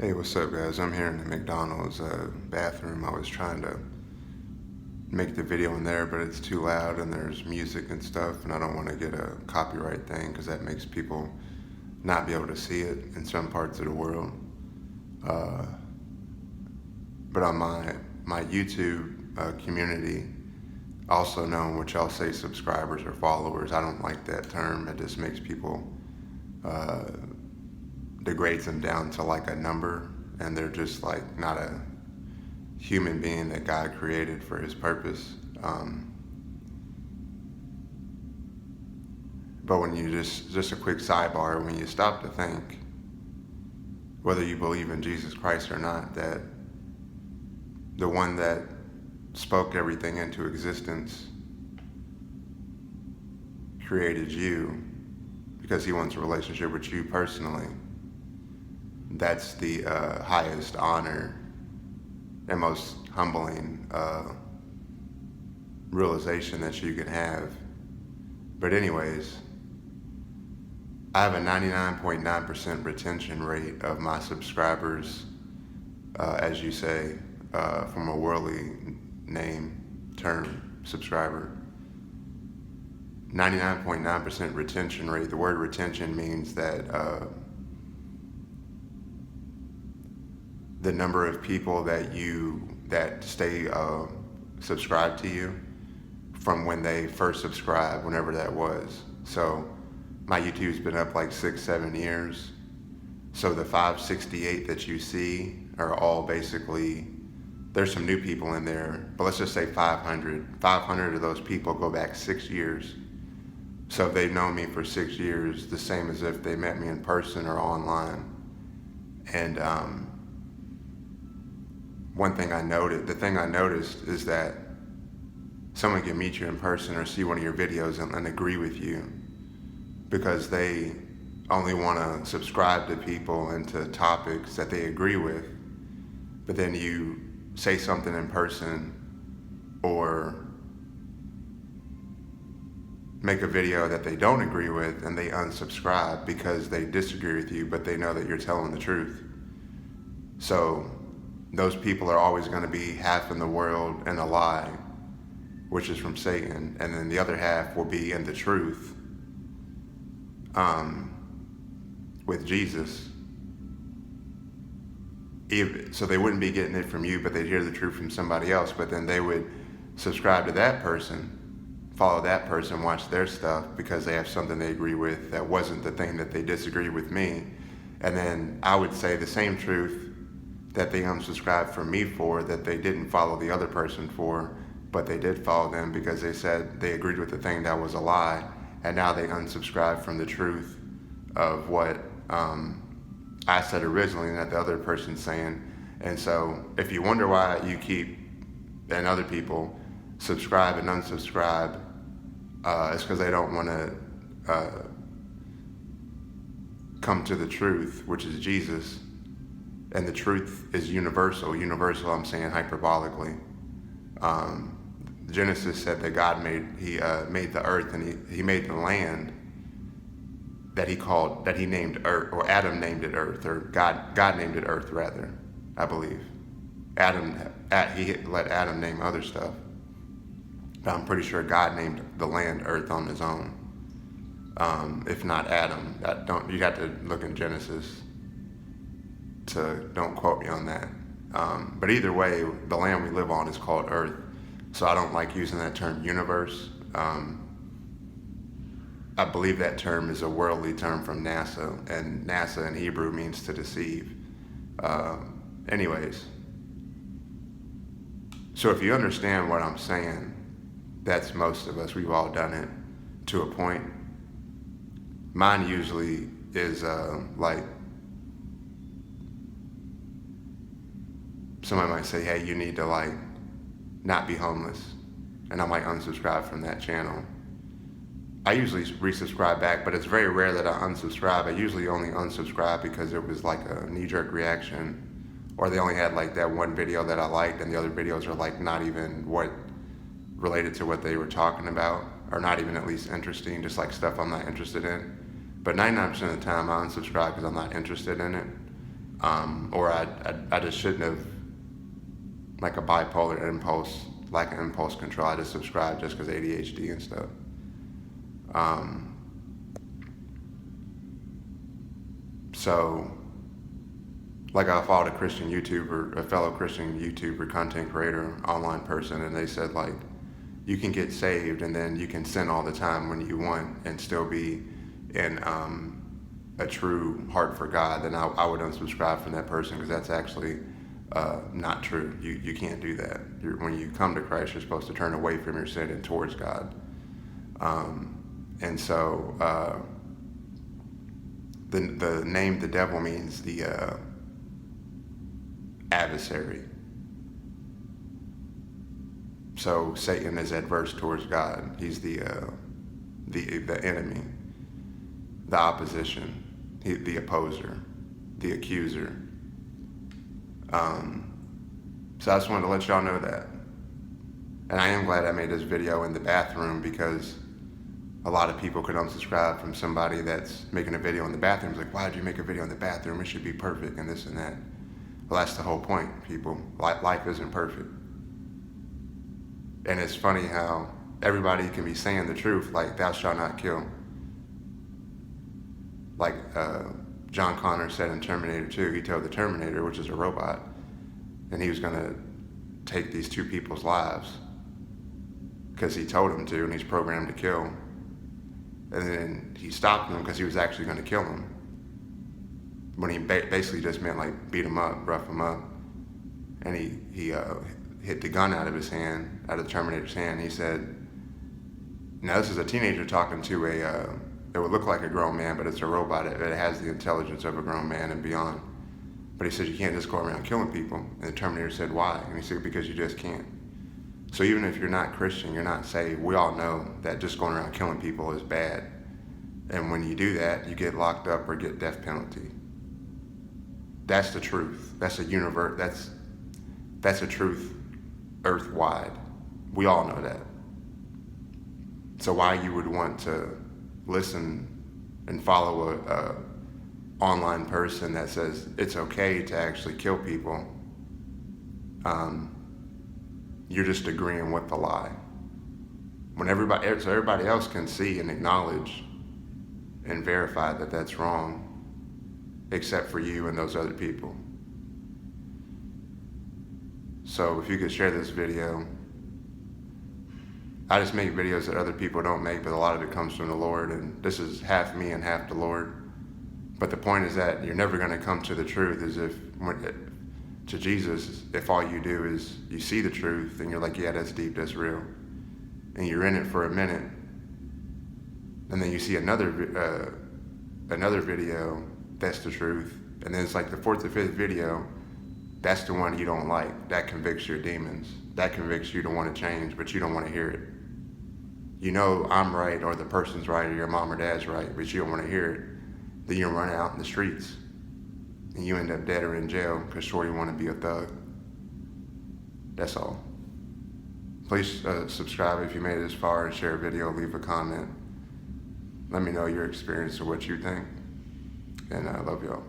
Hey, what's up, guys? I'm here in the McDonald's bathroom. I was trying to make the video in there, but it's too loud and there's music and stuff, and I don't want to get a copyright thing because that makes people not be able to see it in some parts of the world. Uh, but on my YouTube community, also known, which I'll say subscribers or followers, I don't like that term. It just makes people uh, degrades them down to like a number, and they're just like not a human being that God created for His purpose. But when you just a quick sidebar, when you stop to think, whether you believe in Jesus Christ or not, that the one that spoke everything into existence created you because He wants a relationship with you personally. That's the highest honor and most humbling realization that you can have. But anyways, I have a 99.9% retention rate of my subscribers, as you say, from a worldly name term, subscriber. 99.9% retention rate. The word retention means that the number of people that stay subscribed to you from when they first subscribed, whenever that was. So my YouTube's been up like 6-7 years. So the 568 that you see are all basically, there's some new people in there, but let's just say 500. 500 of those people go back 6 years. So if they've known me for 6 years, the same as if they met me in person or online. And the thing I noticed is that someone can meet you in person or see one of your videos and agree with you because they only want to subscribe to people and to topics that they agree with. But then you say something in person or make a video that they don't agree with and they unsubscribe because they disagree with you, but they know that you're telling the truth. So those people are always going to be half in the world and a lie, which is from Satan, and then the other half will be in the truth with Jesus. So they wouldn't be getting it from you, but they'd hear the truth from somebody else, but then they would subscribe to that person, follow that person, watch their stuff because they have something they agree with that wasn't the thing that they disagree with me. And then I would say the same truth that they unsubscribed from me for, that they didn't follow the other person for, but they did follow them because they said they agreed with the thing that was a lie, and now they unsubscribe from the truth of what I said originally and that the other person's saying. And so if you wonder why you keep, and other people, subscribe and unsubscribe, it's because they don't want to come to the truth, which is Jesus. And the truth is universal. Universal, I'm saying hyperbolically. Genesis said that God made the earth, and he made the land that he named earth, or Adam named it earth, or God named it earth rather, I believe. He let Adam name other stuff. But I'm pretty sure God named the land earth on his own. If not Adam. You got to look in Genesis. Don't quote me on that. But either way, the land we live on is called Earth. So I don't like using that term universe. I believe that term is a worldly term from NASA, and NASA in Hebrew means to deceive. Anyways, so if you understand what I'm saying, that's most of us. We've all done it to a point. Mine usually is like, somebody might say, hey, you need to like not be homeless, and I might unsubscribe from that channel. I usually resubscribe back, but it's very rare that I unsubscribe. I usually only unsubscribe because it was like a knee-jerk reaction, or they only had like that one video that I liked, and the other videos are like not even related to what they were talking about, or not even at least interesting, just like stuff I'm not interested in. But 99% of the time I unsubscribe because I'm not interested in it. Or I just shouldn't have, like a bipolar impulse, lack of impulse control. I just subscribed just because ADHD and stuff. So, like, I followed a Christian YouTuber, a fellow Christian YouTuber, content creator, online person, and they said, like, you can get saved and then you can sin all the time when you want and still be in a true heart for God. Then I would unsubscribe from that person, because that's actually not true. You can't do that. When you come to Christ, you're supposed to turn away from your sin and towards God. And so the name the devil means the adversary. So Satan is adverse towards God. He's the enemy, the opposition, the opposer, the accuser. So I just wanted to let y'all know that. And I am glad I made this video in the bathroom, because a lot of people could unsubscribe from somebody that's making a video in the bathroom. It's like, why did you make a video in the bathroom? It should be perfect and this and that. Well, that's the whole point, people. Life isn't perfect. And it's funny how everybody can be saying the truth, like, thou shalt not kill. Like John Connor said in Terminator 2, he told the Terminator, which is a robot, and he was going to take these two people's lives because he told him to, and he's programmed to kill. And then he stopped him because he was actually going to kill him, when he basically just meant, like, beat him up, rough him up. And he hit the gun out of his hand, out of the Terminator's hand. He said, now this is a teenager talking to it would look like a grown man, but it's a robot. It has the intelligence of a grown man and beyond. But he said, you can't just go around killing people. And the Terminator said, why? And he said, because you just can't. So even if you're not Christian, you're not saved, we all know that just going around killing people is bad. And when you do that, you get locked up or get death penalty. That's the truth. That's a universe. That's a truth earth-wide. We all know that. So why you would want to listen and follow a online person that says it's okay to actually kill people, you're just agreeing with the lie. When everybody else can see and acknowledge and verify that that's wrong, except for you and those other people. So if you could share this video. I just make videos that other people don't make, but a lot of it comes from the Lord, and this is half me and half the Lord. But the point is that you're never going to come to the truth to Jesus if all you do is you see the truth and you're like, yeah, that's deep, that's real. And you're in it for a minute, and then you see another video, that's the truth. And then it's like the fourth or fifth video, that's the one you don't like. That convicts your demons. That convicts you to want to change, but you don't want to hear it. You know I'm right, or the person's right, or your mom or dad's right, but you don't want to hear it. Then you run out in the streets, and you end up dead or in jail because shorty want to be a thug. That's all. Please subscribe if you made it this far, and share a video, leave a comment. Let me know your experience or what you think. And I love y'all.